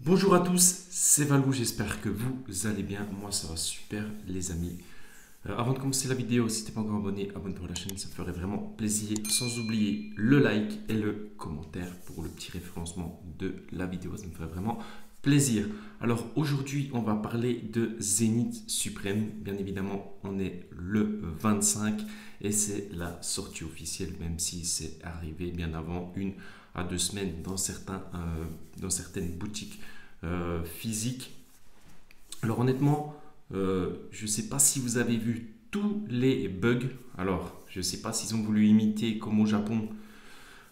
Bonjour à tous, c'est Valou, j'espère que vous allez bien. Moi ça va super les amis. Avant de commencer la vidéo, si t'es pas encore abonné, abonne-toi à la chaîne, ça me ferait vraiment plaisir. Sans oublier le like et le commentaire pour le petit référencement de la vidéo, ça me ferait vraiment plaisir. Alors aujourd'hui on va parler de Zénith Suprême. Bien évidemment on est le 25 et c'est la sortie officielle, même si c'est arrivé bien avant, 1 à 2 semaines dans certaines boutiques physiques. Alors honnêtement, je ne sais pas si vous avez vu tous les bugs. Alors, je ne sais pas s'ils ont voulu imiter comme au Japon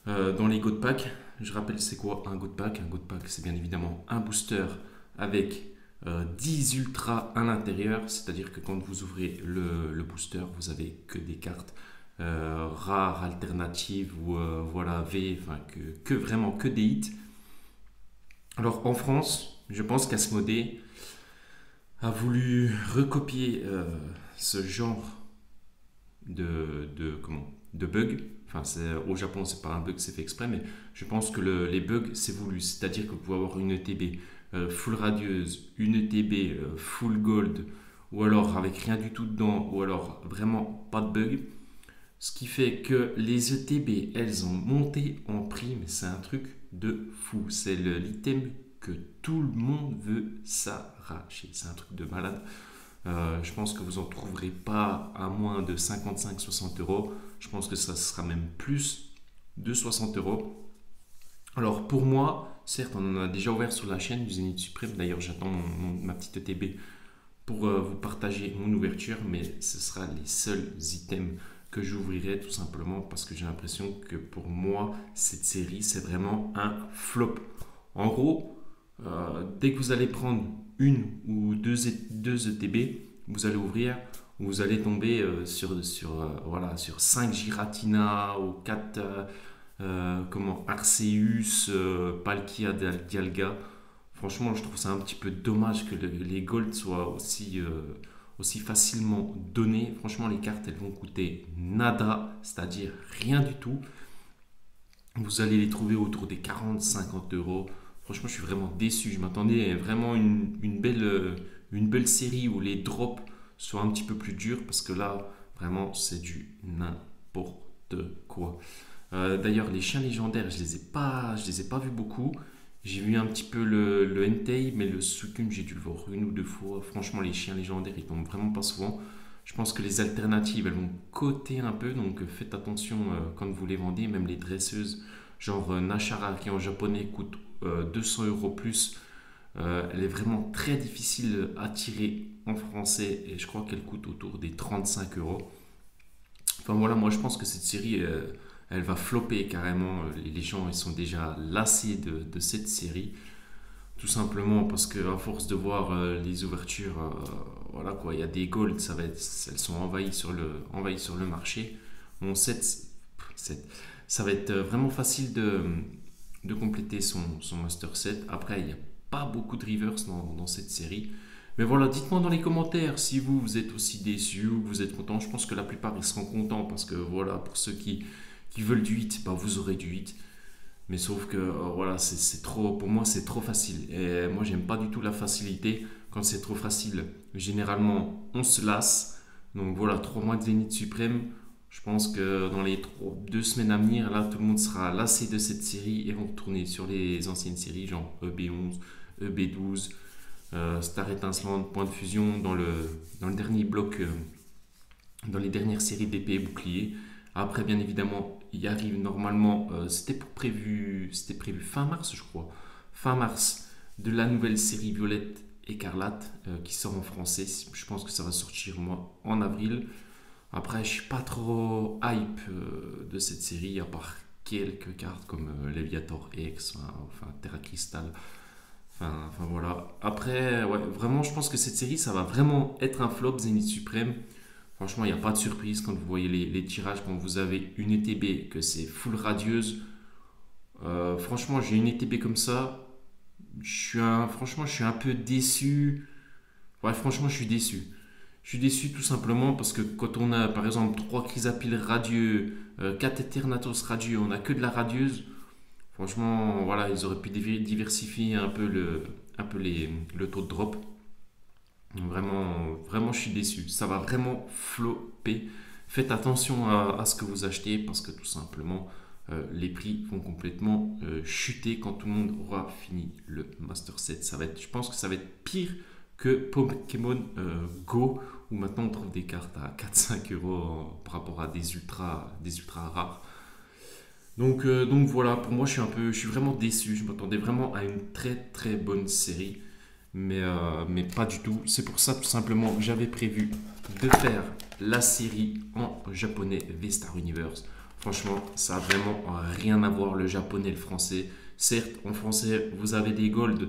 dans les God Pack. Je rappelle, c'est quoi un God Pack? Un God Pack, c'est bien évidemment un booster avec 10 ultras à l'intérieur. C'est-à-dire que quand vous ouvrez le booster, vous avez que des cartes rares, alternatives ou voilà, V, enfin vraiment que des hits. Alors en France, je pense qu'Asmodée a voulu recopier ce genre de bug. Enfin, au Japon, c'est pas un bug, c'est fait exprès, mais je pense que les bugs, c'est voulu. C'est-à-dire que vous pouvez avoir une ETB full radieuse, une ETB full gold, ou alors avec rien du tout dedans, ou alors vraiment pas de bug. Ce qui fait que les ETB, elles ont monté en prix, mais c'est un truc de fou. C'est l'item que tout le monde veut s'arracher. C'est un truc de malade. Je pense que vous n'en trouverez pas à moins de 55-60 euros. Je pense que ça sera même plus de 60 euros. Alors pour moi, certes, on en a déjà ouvert sur la chaîne du Zénith Suprême. D'ailleurs, j'attends ma petite ETB pour vous partager mon ouverture, mais ce sera les seuls items que j'ouvrirai tout simplement parce que j'ai l'impression que pour moi, cette série, c'est vraiment un flop. En gros, dès que vous allez prendre une ou deux ETB, vous allez ouvrir, vous allez tomber voilà, sur 5 Giratina ou 4 Arceus, Palkia Dialga. Franchement, je trouve ça un petit peu dommage que les golds soient aussi facilement donnés. Franchement, les cartes, elles vont coûter nada, c'est-à-dire rien du tout. Vous allez les trouver autour des 40-50 euros. Franchement, je suis vraiment déçu. Je m'attendais vraiment à une belle série où les drops soient un petit peu plus durs parce que là, vraiment, c'est du n'importe quoi. D'ailleurs, les chiens légendaires, je les ai pas vus beaucoup. J'ai vu un petit peu le Entei, mais le Succubus, j'ai dû le voir une ou deux fois. Franchement, les chiens légendaires, ils tombent vraiment pas souvent. Je pense que les alternatives, elles vont coter un peu, donc faites attention quand vous les vendez, même les dresseuses, genre Nashara qui en japonais coûte 200 euros plus. Elle est vraiment très difficile à tirer en français et je crois qu'elle coûte autour des 35 euros. Enfin voilà, moi je pense que cette série, elle va flopper carrément. Les gens, ils sont déjà lassés de cette série. Tout simplement parce que à force de voir les ouvertures, voilà quoi, il y a des golds, elles sont envahies sur le marché. Bon, ça va être vraiment facile de compléter son Master set. Après, il n'y a pas beaucoup de reverse dans cette série. Mais voilà, dites-moi dans les commentaires si vous êtes aussi déçus ou vous êtes content. Je pense que la plupart ils seront contents parce que voilà, pour ceux qui veulent du hit, bah, vous aurez du hit. Mais sauf que voilà, c'est trop, pour moi c'est trop facile. Et moi j'aime pas du tout la facilité. Quand c'est trop facile, généralement on se lasse. Donc voilà, 3 mois de Zénith Suprême. Je pense que dans les 2 semaines à venir, là tout le monde sera lassé de cette série et vont retourner sur les anciennes séries, genre EB11, EB12, Star Étincelante, Point de Fusion, dans le dernier bloc, dans les dernières séries d'épée et bouclier. Après, bien évidemment, il arrive normalement, c'était prévu fin mars, je crois. Fin mars, de la nouvelle série Violette Écarlate qui sort en français. Je pense que ça va sortir, moi, en avril. Après, je suis pas trop hype de cette série, à part quelques cartes comme Leviator X, enfin Terra Crystal. Enfin voilà. Après, ouais, vraiment, je pense que cette série, ça va vraiment être un flop, Zénith Suprême. Franchement, il n'y a pas de surprise quand vous voyez les tirages, quand vous avez une ETB, que c'est full radieuse. Franchement, j'ai une ETB comme ça. Franchement, je suis un peu déçu. Ouais, franchement, je suis déçu. Je suis déçu tout simplement parce que quand on a par exemple 3 Chrysapile radieux, 4 Eternatus radieux, on a que de la radieuse. Franchement, voilà, ils auraient pu diversifier un peu le taux de drop. Vraiment, vraiment, je suis déçu. Ça va vraiment flopper. Faites attention à ce que vous achetez parce que tout simplement, les prix vont complètement chuter quand tout le monde aura fini le Master Set. Je pense que ça va être pire que Pokémon Go où maintenant on trouve des cartes à 4-5 euros par rapport à des ultra rares. Donc voilà, pour moi je suis vraiment déçu. Je m'attendais vraiment à une très très bonne série, mais pas du tout. C'est pour ça tout simplement que j'avais prévu de faire la série en japonais V-Star Universe. Franchement, ça a vraiment rien à voir le japonais et le français. Certes, en français, vous avez des golds,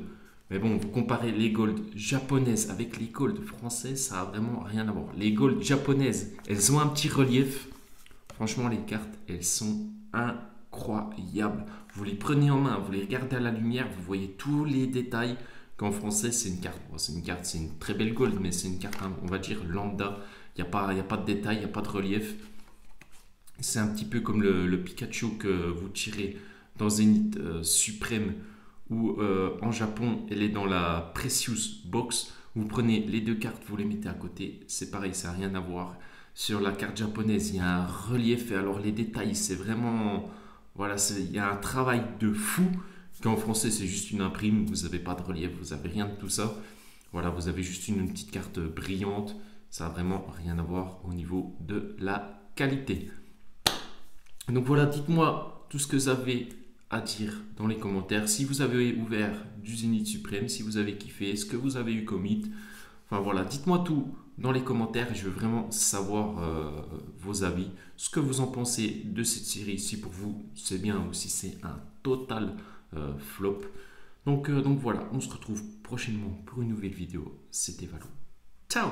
mais bon, vous comparez les golds japonaises avec les golds françaises, ça a vraiment rien à voir. Les golds japonaises, elles ont un petit relief. Franchement, les cartes, elles sont incroyables. Vous les prenez en main, vous les regardez à la lumière, vous voyez tous les détails. Qu'en français, c'est une carte. Bon, c'est une très belle gold, mais c'est une carte, hein, on va dire, lambda. Il y a pas de détails, il n'y a pas de relief. C'est un petit peu comme le Pikachu que vous tirez dans Zenith Suprême ou en Japon, elle est dans la Precious Box. Vous prenez les deux cartes, vous les mettez à côté. C'est pareil, ça n'a rien à voir. Sur la carte japonaise, il y a un relief. Et alors les détails, c'est vraiment... Voilà, il y a un travail de fou. Qu'en français, c'est juste une imprime. Vous n'avez pas de relief, vous n'avez rien de tout ça. Voilà, vous avez juste une petite carte brillante. Ça n'a vraiment rien à voir au niveau de la qualité. Donc voilà, dites-moi tout ce que vous avez à dire dans les commentaires. Si vous avez ouvert du Zénith Suprême, si vous avez kiffé, ce que vous avez eu comme hit. Enfin voilà, dites-moi tout dans les commentaires et je veux vraiment savoir vos avis. Ce que vous en pensez de cette série, si pour vous c'est bien ou si c'est un total flop. Donc voilà, on se retrouve prochainement pour une nouvelle vidéo. C'était Valou. Ciao!